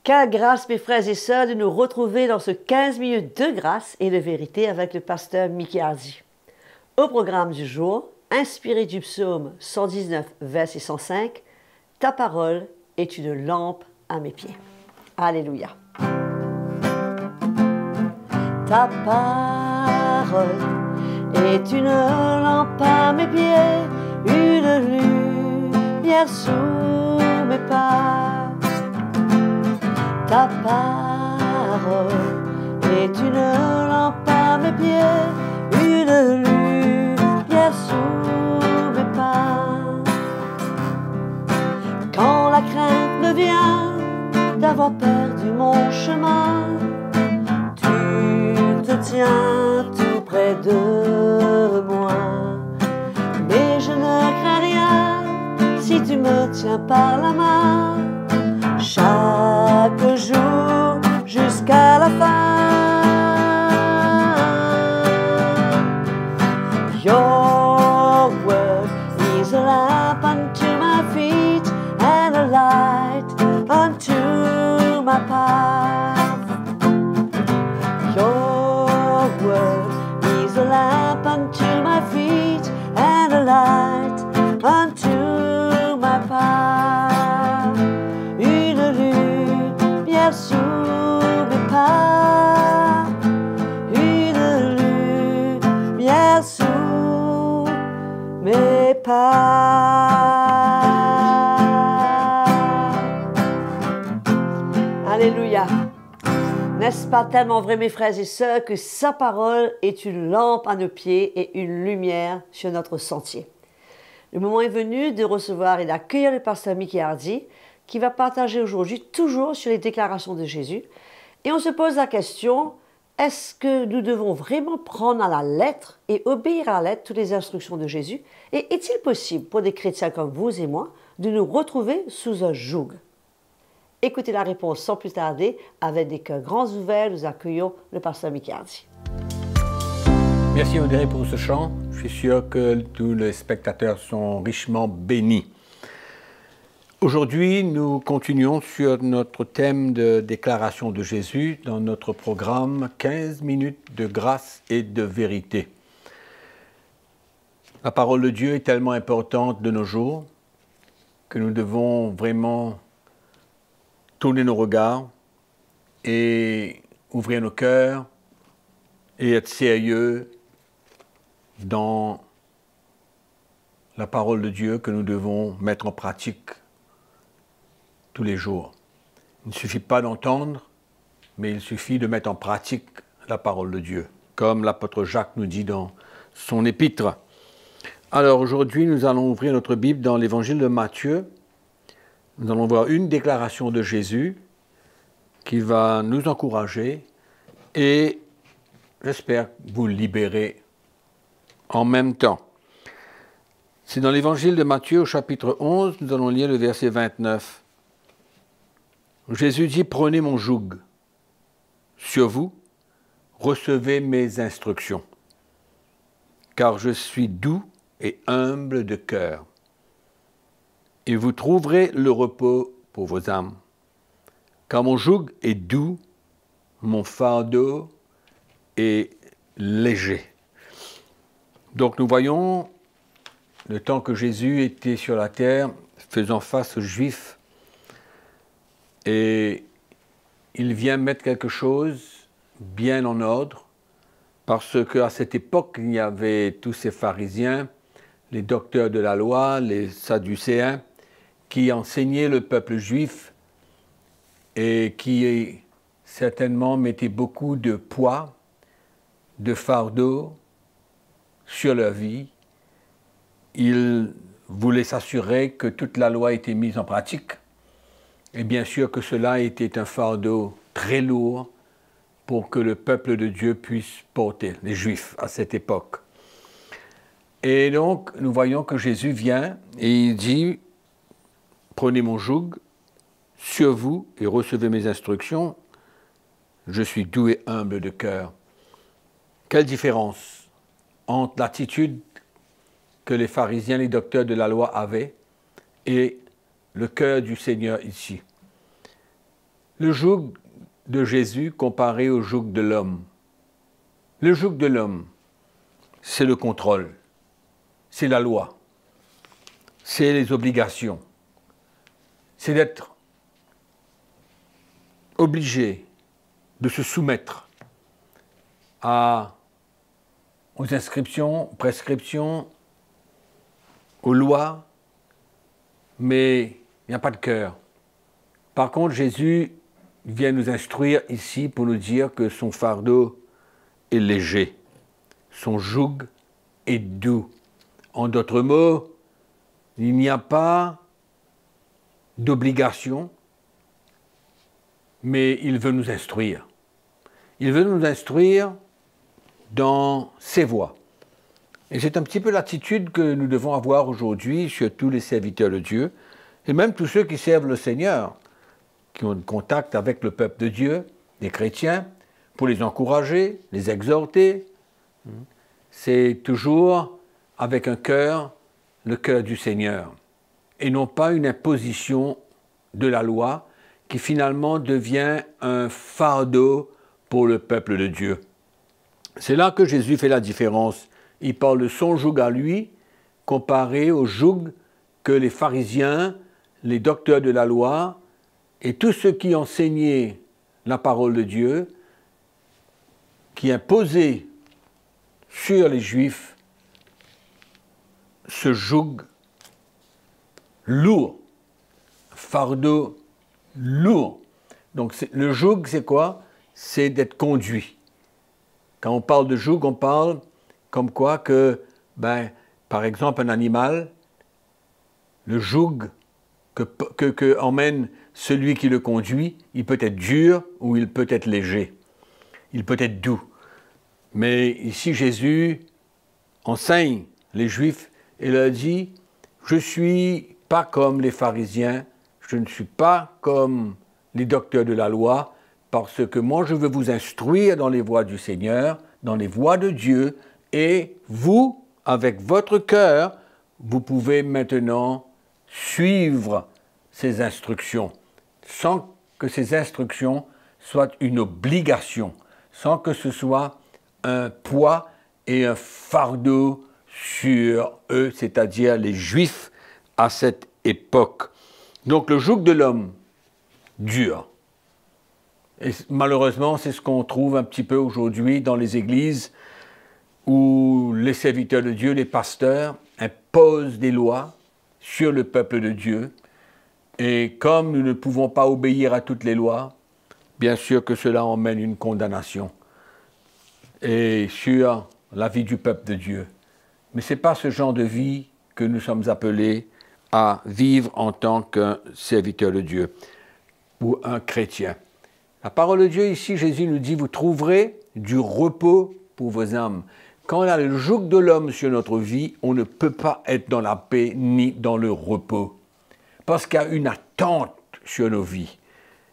Quelle grâce, mes frères et sœurs, de nous retrouver dans ce 15 minutes de grâce et de vérité avec le pasteur Mickey Hardy. Au programme du jour, inspiré du psaume 119, verset 105, « Ta parole est une lampe à mes pieds. » Alléluia. Ta parole est une lampe à mes pieds, une lumière sous mes pas. Ta parole est une lampe à mes pieds, une lumière sous mes pas. Quand la crainte me vient d'avoir perdu mon chemin, tu te tiens tout près de moi. Mais je ne crains rien si tu me tiens par la main. Chaque jour jusqu'à la fin. Your word is a lamp unto my feet and a light unto my path. Your word is a lamp unto my feet and a light unto my path. Sous mes pas, une lumière sous mes pas. Alléluia. N'est-ce pas tellement vrai, mes frères et sœurs, que sa parole est une lampe à nos pieds et une lumière sur notre sentier. Le moment est venu de recevoir et d'accueillir le pasteur Mickey Hardy, qui va partager aujourd'hui toujours sur les déclarations de Jésus. Et on se pose la question, est-ce que nous devons vraiment prendre à la lettre et obéir à la lettre toutes les instructions de Jésus? Et est-il possible pour des chrétiens comme vous et moi de nous retrouver sous un joug? Écoutez la réponse sans plus tarder. Avec des cœurs grands ouverts, nous accueillons le pasteur Mickey Hardy. Merci Audrey pour ce chant. Je suis sûr que tous les spectateurs sont richement bénis. Aujourd'hui, nous continuons sur notre thème de déclaration de Jésus dans notre programme 15 minutes de grâce et de vérité. La parole de Dieu est tellement importante de nos jours que nous devons vraiment tourner nos regards et ouvrir nos cœurs et être sérieux dans la parole de Dieu que nous devons mettre en pratique tous les jours. Il ne suffit pas d'entendre, mais il suffit de mettre en pratique la parole de Dieu, comme l'apôtre Jacques nous dit dans son épître. Alors aujourd'hui, nous allons ouvrir notre Bible dans l'évangile de Matthieu. Nous allons voir une déclaration de Jésus qui va nous encourager et j'espère vous libérer en même temps. C'est dans l'évangile de Matthieu au chapitre 11, nous allons lire le verset 29. Jésus dit, prenez mon joug sur vous, recevez mes instructions, car je suis doux et humble de cœur, et vous trouverez le repos pour vos âmes, car mon joug est doux, mon fardeau est léger. Donc nous voyons le temps que Jésus était sur la terre, faisant face aux Juifs, et il vient mettre quelque chose bien en ordre, parce qu'à cette époque, il y avait tous ces pharisiens, les docteurs de la loi, les sadducéens, qui enseignaient le peuple juif et qui certainement mettaient beaucoup de poids, de fardeau sur leur vie. Ils voulaient s'assurer que toute la loi était mise en pratique. Et bien sûr que cela était un fardeau très lourd pour que le peuple de Dieu puisse porter, les Juifs à cette époque. Et donc, nous voyons que Jésus vient et il dit, prenez mon joug sur vous et recevez mes instructions. Je suis doux et humble de cœur. Quelle différence entre l'attitude que les pharisiens, les docteurs de la loi avaient et le cœur du Seigneur ici. le joug de Jésus comparé au joug de l'homme. Le joug de l'homme, c'est le contrôle, c'est la loi, c'est les obligations, c'est d'être obligé de se soumettre aux inscriptions, prescriptions, aux lois, mais il n'y a pas de cœur. Par contre, Jésus vient nous instruire ici pour nous dire que son fardeau est léger, son joug est doux. En d'autres mots, il n'y a pas d'obligation, mais il veut nous instruire. Il veut nous instruire dans ses voies. Et c'est un petit peu l'attitude que nous devons avoir aujourd'hui sur tous les serviteurs de Dieu, et même tous ceux qui servent le Seigneur, qui ont contact avec le peuple de Dieu, les chrétiens, pour les encourager, les exhorter. C'est toujours avec un cœur, le cœur du Seigneur, et non pas une imposition de la loi qui finalement devient un fardeau pour le peuple de Dieu. C'est là que Jésus fait la différence. Il parle de son joug à lui, comparé au joug que les pharisiens, les docteurs de la loi, et tous ceux qui enseignaient la parole de Dieu, qui imposaient sur les Juifs ce joug lourd, fardeau lourd. Donc le joug, c'est quoi? C'est d'être conduit. Quand on parle de joug, on parle comme quoi que, par exemple, un animal, le joug que emmène celui qui le conduit, il peut être dur ou il peut être léger. Il peut être doux. Mais ici, Jésus enseigne les Juifs et leur dit, je ne suis pas comme les pharisiens, je ne suis pas comme les docteurs de la loi, parce que moi, je veux vous instruire dans les voies du Seigneur, dans les voies de Dieu, et vous, avec votre cœur, vous pouvez maintenant suivre ces instructions, sans que ces instructions soient une obligation, sans que ce soit un poids et un fardeau sur eux, c'est-à-dire les Juifs à cette époque. Donc le joug de l'homme, dur. Et malheureusement, c'est ce qu'on trouve un petit peu aujourd'hui dans les églises où les serviteurs de Dieu, les pasteurs, imposent des lois sur le peuple de Dieu. Et comme nous ne pouvons pas obéir à toutes les lois, bien sûr que cela emmène une condamnation et sur la vie du peuple de Dieu. Mais ce n'est pas ce genre de vie que nous sommes appelés à vivre en tant qu'un serviteur de Dieu ou un chrétien. La parole de Dieu ici, Jésus nous dit, vous trouverez du repos pour vos âmes. Quand on a le joug de l'homme sur notre vie, on ne peut pas être dans la paix ni dans le repos. Parce qu'il y a une attente sur nos vies.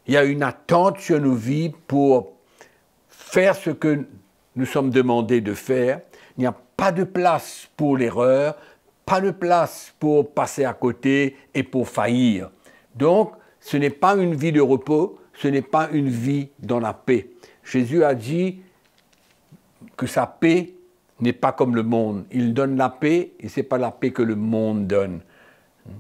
Il y a une attente sur nos vies pour faire ce que nous sommes demandés de faire. Il n'y a pas de place pour l'erreur, pas de place pour passer à côté et pour faillir. Donc, ce n'est pas une vie de repos, ce n'est pas une vie dans la paix. Jésus a dit que sa paix n'est pas comme le monde. Il donne la paix et ce n'est pas la paix que le monde donne.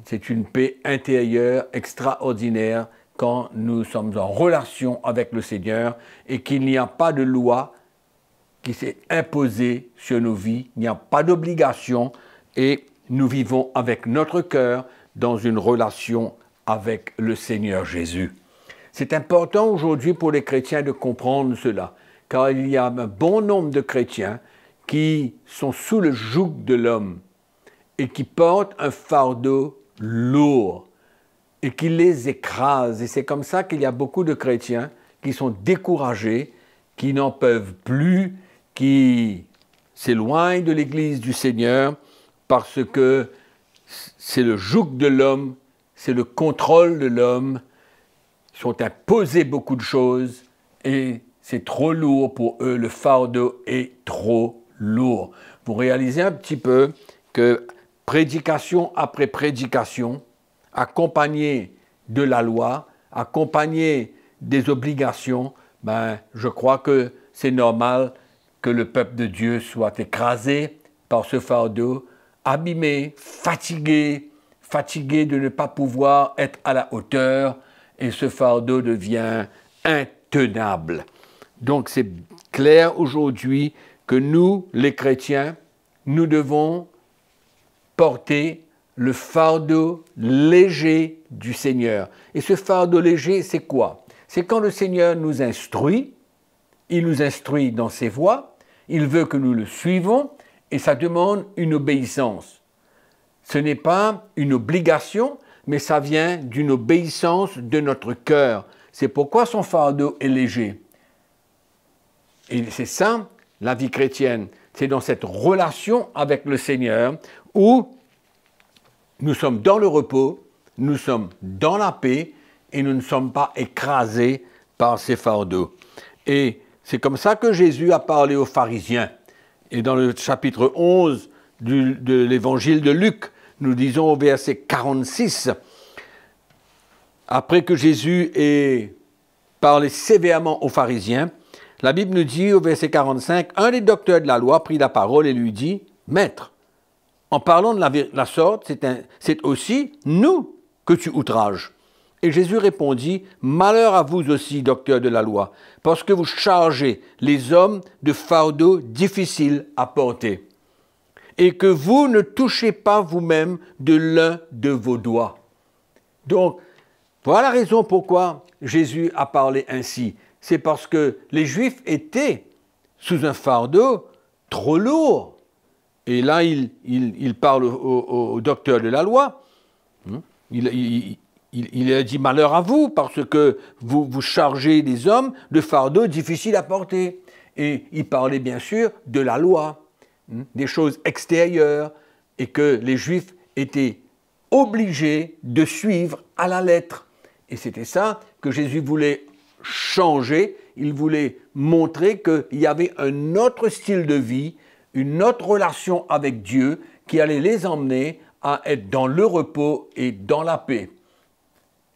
C'est une paix intérieure extraordinaire quand nous sommes en relation avec le Seigneur et qu'il n'y a pas de loi qui s'est imposée sur nos vies, il n'y a pas d'obligation et nous vivons avec notre cœur dans une relation avec le Seigneur Jésus. C'est important aujourd'hui pour les chrétiens de comprendre cela, car il y a un bon nombre de chrétiens qui sont sous le joug de l'homme et qui portent un fardeau lourd et qui les écrase. Et c'est comme ça qu'il y a beaucoup de chrétiens qui sont découragés, qui n'en peuvent plus, qui s'éloignent de l'Église du Seigneur parce que c'est le joug de l'homme, c'est le contrôle de l'homme. Ils sont imposés beaucoup de choses et c'est trop lourd pour eux, le fardeau est trop lourd. Vous réalisez un petit peu que prédication après prédication, accompagnée de la loi, accompagnée des obligations, je crois que c'est normal que le peuple de Dieu soit écrasé par ce fardeau, abîmé, fatigué de ne pas pouvoir être à la hauteur, et ce fardeau devient intenable. Donc c'est clair aujourd'hui que nous, les chrétiens, nous devons porter le fardeau léger du Seigneur. Et ce fardeau léger, c'est quoi? C'est quand le Seigneur nous instruit, il nous instruit dans ses voies, il veut que nous le suivons, et ça demande une obéissance. Ce n'est pas une obligation, mais ça vient d'une obéissance de notre cœur. C'est pourquoi son fardeau est léger. Et c'est ça, la vie chrétienne. C'est dans cette relation avec le Seigneur où nous sommes dans le repos, nous sommes dans la paix et nous ne sommes pas écrasés par ces fardeaux. Et c'est comme ça que Jésus a parlé aux pharisiens. Et dans le chapitre 11 de l'évangile de Luc, nous disons au verset 46, après que Jésus ait parlé sévèrement aux pharisiens, la Bible nous dit au verset 45, un des docteurs de la loi prit la parole et lui dit, « Maître, en parlant de la sorte, c'est aussi nous que tu outrages. » Et Jésus répondit, « Malheur à vous aussi, docteurs de la loi, parce que vous chargez les hommes de fardeaux difficiles à porter, et que vous ne touchez pas vous-même de l'un de vos doigts. » Donc, voilà la raison pourquoi Jésus a parlé ainsi. C'est parce que les Juifs étaient sous un fardeau trop lourd. Et là, il parle au docteur de la loi. Il a dit « Malheur à vous, parce que vous chargez les hommes de fardeaux difficiles à porter. » Et il parlait bien sûr de la loi, des choses extérieures, et que les Juifs étaient obligés de suivre à la lettre. Et c'était ça que Jésus voulait changer. Il voulait montrer qu'il y avait un autre style de vie, une autre relation avec Dieu qui allait les emmener à être dans le repos et dans la paix.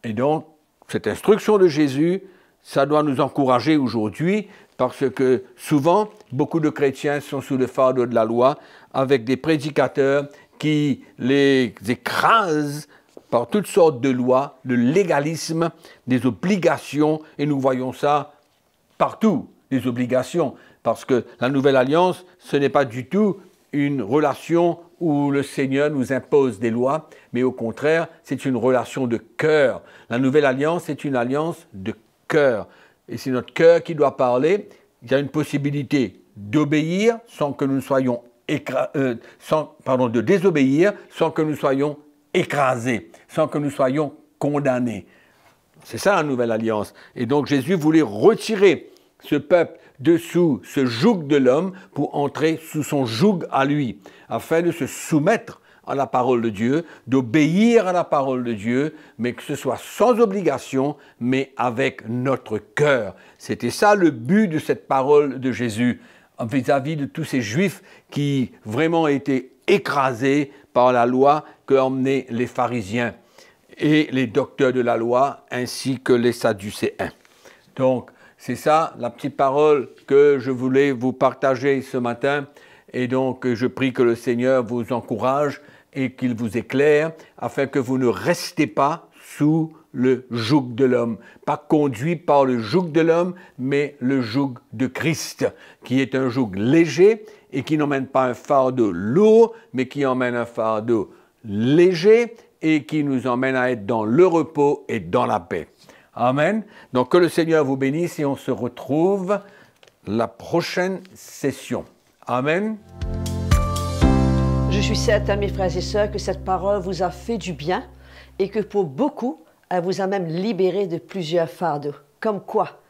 Et donc, cette instruction de Jésus, ça doit nous encourager aujourd'hui parce que souvent, beaucoup de chrétiens sont sous le fardeau de la loi avec des prédicateurs qui les écrasent par toutes sortes de lois, le légalisme, des obligations, et nous voyons ça partout, des obligations, parce que la Nouvelle Alliance, ce n'est pas du tout une relation où le Seigneur nous impose des lois, mais au contraire, c'est une relation de cœur. La Nouvelle Alliance, c'est une alliance de cœur. Et c'est notre cœur qui doit parler. Il y a une possibilité d'obéir sans que nous soyons de désobéir sans que nous soyons écrasés, sans que nous soyons condamnés. C'est ça la Nouvelle Alliance. Et donc Jésus voulait retirer ce peuple dessous ce joug de l'homme pour entrer sous son joug à lui, afin de se soumettre à la parole de Dieu, d'obéir à la parole de Dieu, mais que ce soit sans obligation, mais avec notre cœur. C'était ça le but de cette parole de Jésus vis-à-vis de tous ces Juifs qui vraiment étaient écrasés par la loi qu'emmenaient les pharisiens et les docteurs de la loi, ainsi que les sadducéens. Donc, c'est ça la petite parole que je voulais vous partager ce matin. Et donc, je prie que le Seigneur vous encourage et qu'il vous éclaire, afin que vous ne restez pas sous le joug de l'homme. Pas conduit par le joug de l'homme, mais le joug de Christ, qui est un joug léger et qui n'emmène pas un fardeau lourd, mais qui emmène un fardeau léger et qui nous emmène à être dans le repos et dans la paix. Amen. Donc que le Seigneur vous bénisse et on se retrouve la prochaine session. Amen. Je suis certaine, mes frères et sœurs, que cette parole vous a fait du bien et que pour beaucoup, elle vous a même libéré de plusieurs fardeaux. Comme quoi,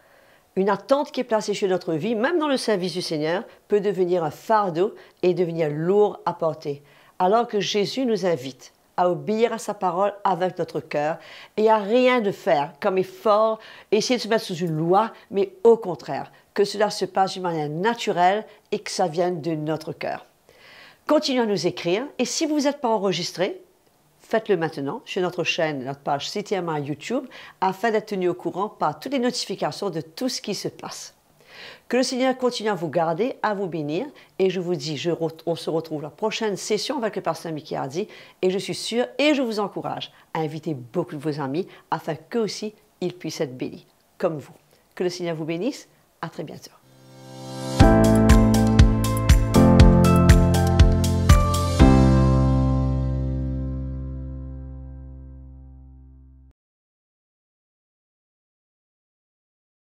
une attente qui est placée sur notre vie, même dans le service du Seigneur, peut devenir un fardeau et devenir lourd à porter. Alors que Jésus nous invite à obéir à sa parole avec notre cœur et à rien de faire comme effort, essayer de se mettre sous une loi, mais au contraire, que cela se passe d'une manière naturelle et que ça vienne de notre cœur. Continuez à nous écrire et si vous n'êtes pas enregistré, faites-le maintenant sur notre chaîne, notre page CTMI YouTube, afin d'être tenu au courant par toutes les notifications de tout ce qui se passe. Que le Seigneur continue à vous garder, à vous bénir, et je vous dis, on se retrouve la prochaine session avec le pasteur Mickey Hardy, et je suis sûre, et je vous encourage à inviter beaucoup de vos amis, afin qu'eux aussi, ils puissent être bénis, comme vous. Que le Seigneur vous bénisse, à très bientôt.